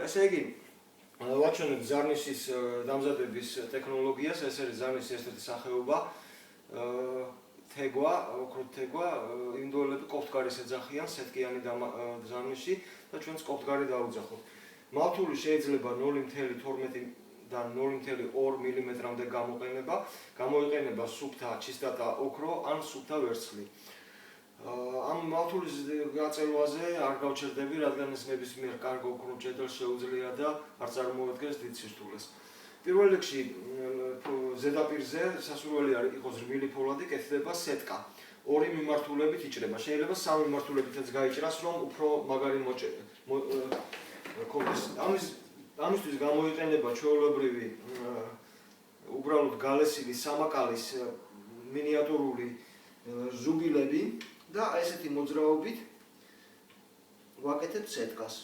ესე იგი, ვაჩვენებთ ზარნისის დამზადების ტექნოლოგიას, ეს არის ზარნისის ერთ-ერთი სახეობა. თეგვა, ოქროთი თეგვა, ინდოელები კოფტგარის ეძახიან, სეტკიანი ზარნიში და ჩვენც კოფტგარი დავუძახოთ. მავთული შეიძლება 0.12-დან 0.2 მმ-მდე გამოიყენება სუფთა ჩისტატა ოქრო ან სუფთა ვერცხლი. ამ მავთულის გაწელვაზე არ გავჩერდები, რადგან ეს ნებისმიერ კარგ ოქროს ჭედელს შეუძლია და არ წარმოადგენს დიდ სირთულეს. პირველ რიგში ზედაპირზე სასურველი არ იყოს რბილი ფოლადი, კეთდება სეტკა. ორი მიმართულებით იჭრება. შეიძლება სამი მიმართულებითაც გაიჭრას, რომ უფრო მაგარი მოგონდეს. ამისთვის გამოიყენება ჩვეულებრივი უბრალოდ გალესილი სამაკალის მინიატურული ზუბილები და ესეთი მოძრაობით ვაკეთებთ სეტკას.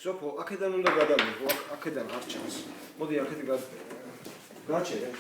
სოფო, აქედან უნდა გადავიდო, აქედან არ ჩანს. მოდი აქეთ გაჩერე.